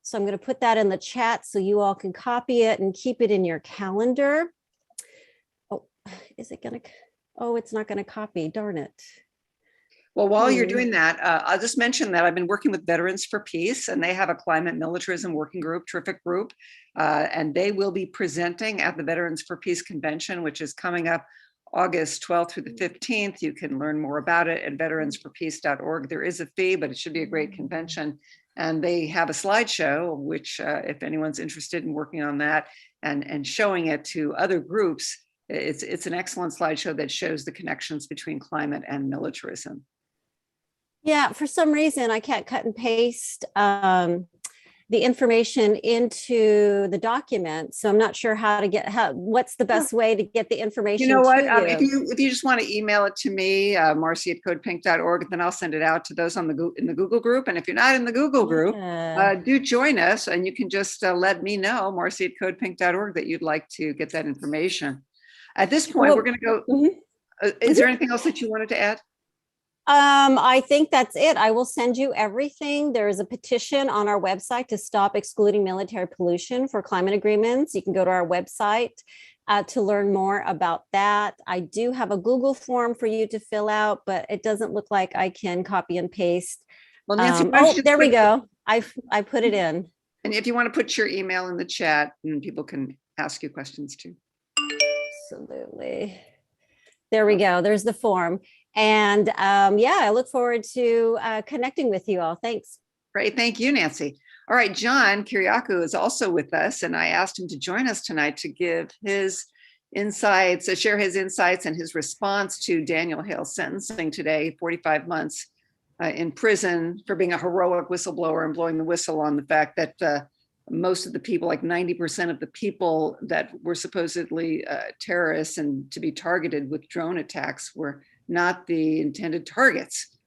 So I'm going to put that in the chat so you all can copy it and keep it in your calendar. Oh, is it going to? Oh, it's not going to copy. Darn it. Well, while you're doing that, I'll just mention that I've been working with Veterans for Peace, and they have a climate militarism working group, terrific group, and they will be presenting at the Veterans for Peace Convention, which is coming up August 12th through the 15th. You can learn more about it at veteransforpeace.org. There is a fee, but it should be a great convention. And they have a slideshow, which if anyone's interested in working on that and showing it to other groups, it's an excellent slideshow that shows the connections between climate and militarism. Yeah, for some reason, I can't cut and paste the information into the document. So I'm not sure how to get, what's the best way to get the information. You know what, to you? if you just want to email it to me, marcy@codepink.org, then I'll send it out to those on in the Google group. And if you're not in the Google group, do join us, and you can just let me know, marcy@codepink.org, that you'd like to get that information. At this point, we're going to go. Is there anything else that you wanted to add? I think that's it. I will send you everything. There is a petition on our website to stop excluding military pollution for climate agreements. You can go to our website to learn more about that. I do have a Google form for you to fill out, but it doesn't look like I can copy and paste. Well, Nancy, oh, there we go. I put it in. And if you want to put your email in the chat, and people can ask you questions too. Absolutely. There we go. There's the form. And yeah, I look forward to connecting with you all. Thanks. Great. Thank you, Nancy. All right. John Kiriakou is also with us, and I asked him to join us tonight to give his insights, share his insights and his response to Daniel Hale's sentencing today, 45 months in prison for being a heroic whistleblower and blowing the whistle on the fact that most of the people, like 90% of the people that were supposedly terrorists and to be targeted with drone attacks were not the intended targets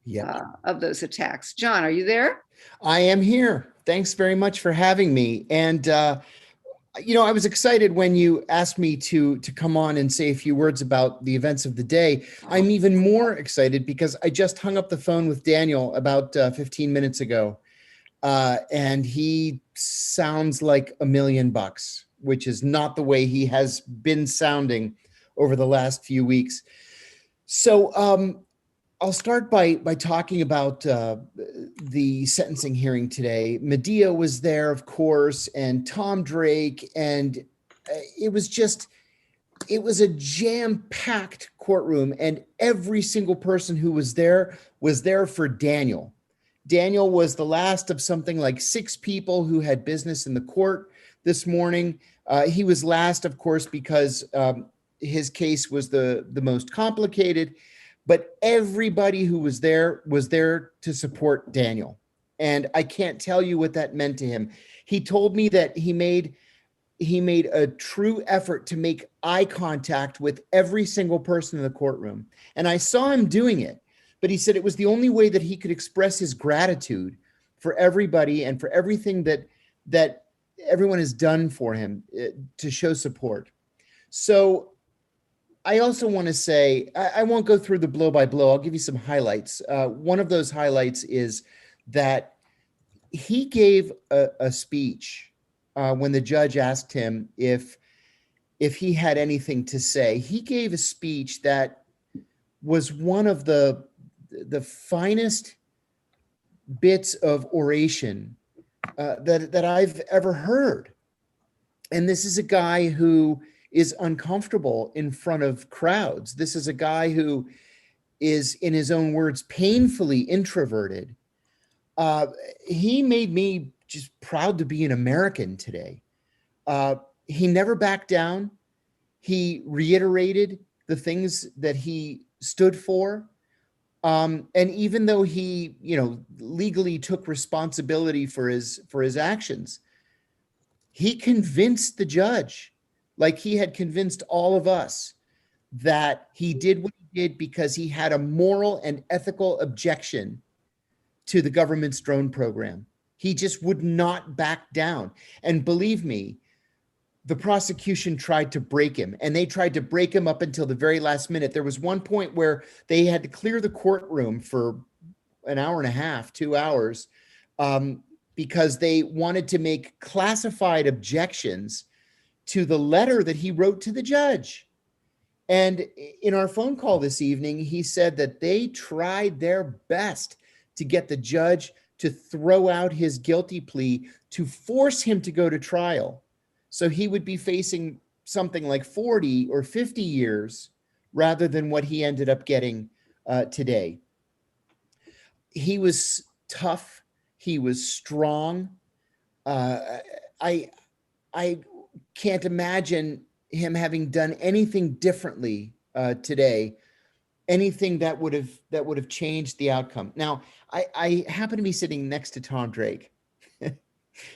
of those attacks. John, are you there? I am here. Thanks very much for having me. And, you know, I was excited when you asked me to come on and say a few words about the events of the day. I'm even more excited because I just hung up the phone with Daniel about 15 minutes ago. And he sounds like $1 million, which is not the way he has been sounding over the last few weeks. So I'll start by talking about the sentencing hearing today. Medea was there, of course, and Tom Drake, and it was a jam-packed courtroom, and every single person who was there for Daniel. Daniel was the last of something like 6 people who had business in the court this morning. He was last, of course, because his case was the most complicated, but everybody who was there to support Daniel. And I can't tell you what that meant to him. He told me that he made a true effort to make eye contact with every single person in the courtroom. And I saw him doing it, but he said it was the only way that he could express his gratitude for everybody and for everything that everyone has done for him to show support. So I also want to say, I won't go through the blow by blow. I'll give you some highlights. One of those highlights is that he gave a speech when the judge asked him if if he had anything to say. He gave a speech that was one of the finest bits of oration that I've ever heard. And this is a guy who is uncomfortable in front of crowds. This is a guy who is, in his own words, painfully introverted. He made me just proud to be an American today. He never backed down. He reiterated the things that he stood for. And even though he, legally took responsibility for his actions, he convinced the judge, like he had convinced all of us, that he did what he did because he had a moral and ethical objection to the government's drone program. He just would not back down. And believe me, the prosecution tried to break him, and they tried to break him up until the very last minute. There was one point where they had to clear the courtroom for an hour and a half, 2 hours, because they wanted to make classified objections to the letter that he wrote to the judge. And in our phone call this evening, he said that they tried their best to get the judge to throw out his guilty plea to force him to go to trial. So he would be facing something like 40 or 50 years rather than what he ended up getting today. He was tough. He was strong. I can't imagine him having done anything differently today, anything that would have changed the outcome. Now, I happen to be sitting next to Tom Drake.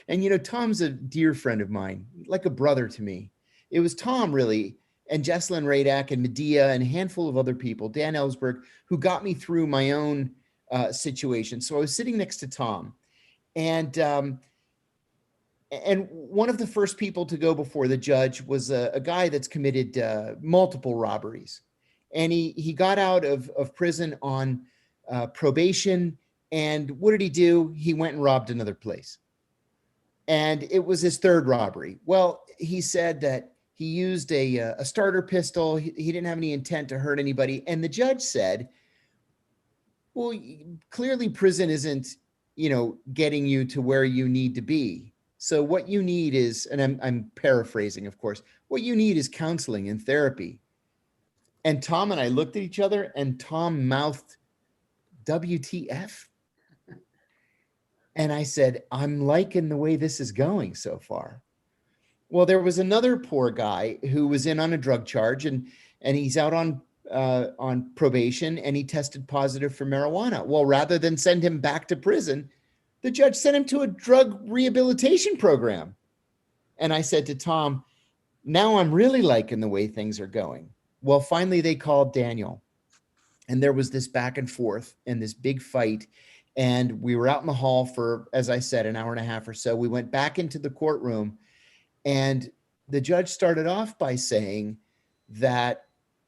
And, Tom's a dear friend of mine, like a brother to me. It was Tom, really, and Jesselyn Radak and Medea and a handful of other people, Dan Ellsberg, who got me through my own situation. So I was sitting next to Tom. And one of the first people to go before the judge was a guy that's committed multiple robberies. And he got out of prison on probation. And what did he do? He went and robbed another place. And it was his third robbery. Well, he said that he used a starter pistol. He didn't have any intent to hurt anybody. And the judge said, well, clearly prison isn't, getting you to where you need to be. So what you need is, and I'm paraphrasing, of course, what you need is counseling and therapy. And Tom and I looked at each other, and Tom mouthed, WTF? And I said, I'm liking the way this is going so far. Well, there was another poor guy who was in on a drug charge, and he's out on probation, and he tested positive for marijuana. Well, rather than send him back to prison, the judge sent him to a drug rehabilitation program. And I said to Tom, now I'm really liking the way things are going. Well, finally they called Daniel, and there was this back and forth and this big fight. And we were out in the hall for, as I said, an hour and a half or so. We went back into the courtroom, and the judge started off by saying that,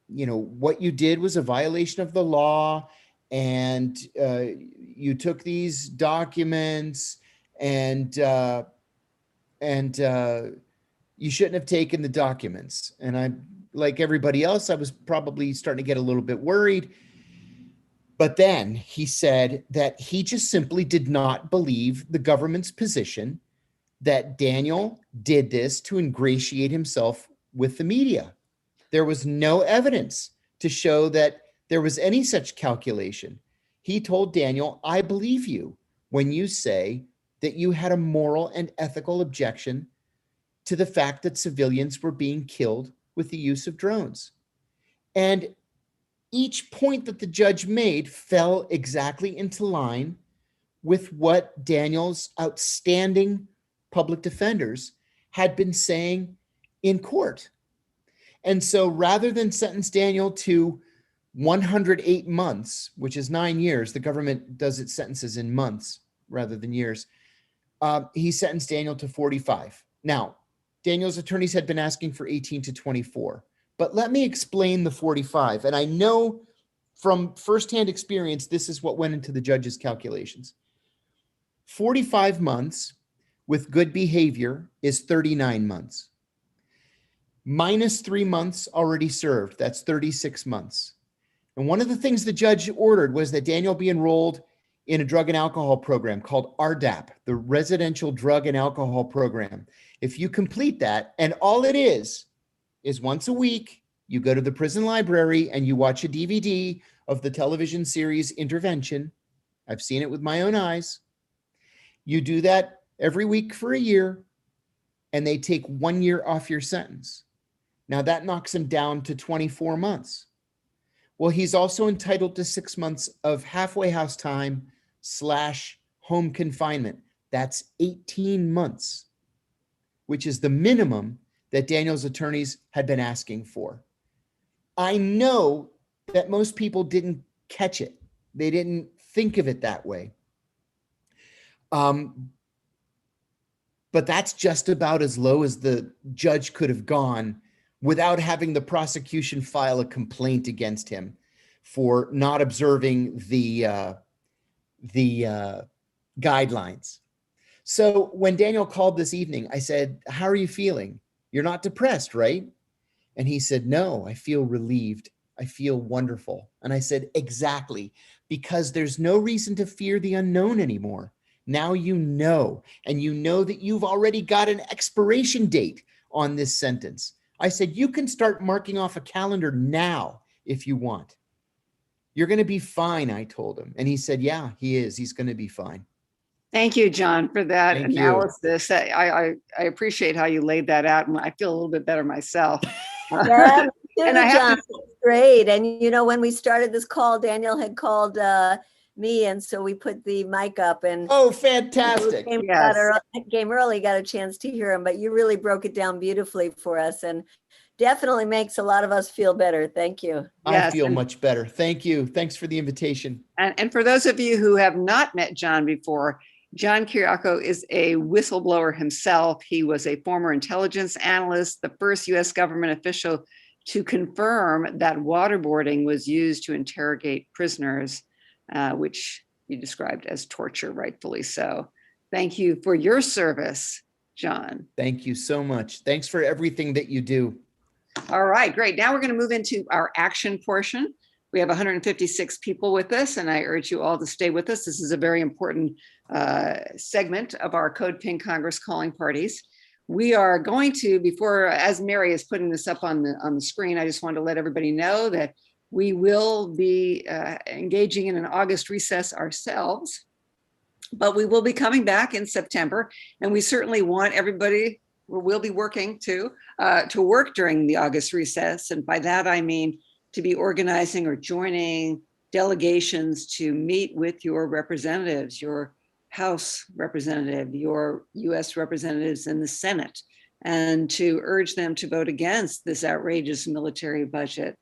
what you did was a violation of the law, and you took these documents, and you shouldn't have taken the documents. And I, like everybody else, I was probably starting to get a little bit worried. But then he said that he just simply did not believe the government's position that Daniel did this to ingratiate himself with the media. There was no evidence to show that there was any such calculation. He told Daniel, I believe you when you say that you had a moral and ethical objection to the fact that civilians were being killed with the use of drones. And each point that the judge made fell exactly into line with what Daniel's outstanding public defenders had been saying in court. And so rather than sentence Daniel to 108 months, which is 9 years, the government does its sentences in months rather than years, he sentenced Daniel to 45. Now, Daniel's attorneys had been asking for 18 to 24. But let me explain the 45. And I know from firsthand experience, this is what went into the judge's calculations. 45 months with good behavior is 39 months. minus 3 months already served. That's 36 months. And one of the things the judge ordered was that Daniel be enrolled in a drug and alcohol program called RDAP, the Residential Drug and Alcohol Program. If you complete that, and all it is once a week, you go to the prison library and you watch a DVD of the television series Intervention. I've seen it with my own eyes. You do that every week for a year, and they take 1 year off your sentence. Now that knocks him down to 24 months. Well, he's also entitled to 6 months of halfway house time / home confinement. That's 18 months, which is the minimum that Daniel's attorneys had been asking for. I know that most people didn't catch it. They didn't think of it that way. But that's just about as low as the judge could have gone without having the prosecution file a complaint against him for not observing the guidelines. So when Daniel called this evening, I said, "How are you feeling? You're not depressed, right?" And he said, "No, I feel relieved. I feel wonderful." And I said, "Exactly, because there's no reason to fear the unknown anymore. Now you know, and you know that you've already got an expiration date on this sentence." I said, "You can start marking off a calendar now if you want. You're going to be fine," I told him. And he said, "Yeah, he is. He's going to be fine." Thank you, John, for that Thank you. analysis. I appreciate how you laid that out, and I feel a little bit better myself. Yeah, And I have John, great. And you know, when we started this call, Daniel had called me, and so we put the mic up. And oh, fantastic! Came early, got a chance to hear him, but you really broke it down beautifully for us, and definitely makes a lot of us feel better. Thank you. I feel much better. Thank you. Thanks for the invitation. And for those of you who have not met John before, John Kiriakou is a whistleblower himself. He was a former intelligence analyst, the first U.S. government official to confirm that waterboarding was used to interrogate prisoners, which you described as torture, rightfully so. Thank you for your service, John. Thank you so much. Thanks for everything that you do. All right, great. Now we're going to move into our action portion. We have 156 people with us, and I urge you all to stay with us. This is a very important segment of our Code Pink Congress calling parties. We are going to, before, as Mary is putting this up on the screen, I just wanted to let everybody know that we will be engaging in an August recess ourselves, but we will be coming back in September, and we certainly want everybody, we'll be working to work during the August recess. And by that, I mean to be organizing or joining delegations to meet with your representatives, your House representative, your US representatives in the Senate, and to urge them to vote against this outrageous military budget,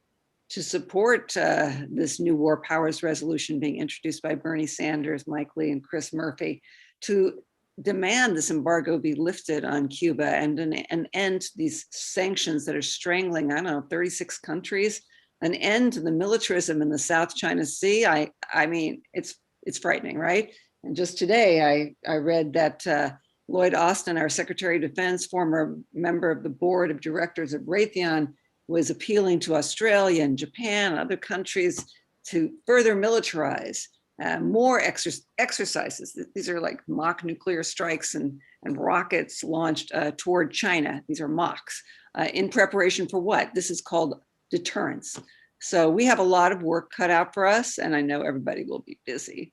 to support this new war powers resolution being introduced by Bernie Sanders, Mike Lee, and Chris Murphy, to demand this embargo be lifted on Cuba and end these sanctions that are strangling, 36 countries, an end to the militarism in the South China Sea. I mean, it's frightening, right? And just today, I read that Lloyd Austin, our Secretary of Defense, former member of the board of directors of Raytheon, was appealing to Australia and Japan and other countries to further militarize, more exercises. These are like mock nuclear strikes and rockets launched toward China. These are mocks in preparation for what? This is called deterrence. So we have a lot of work cut out for us, and I know everybody will be busy.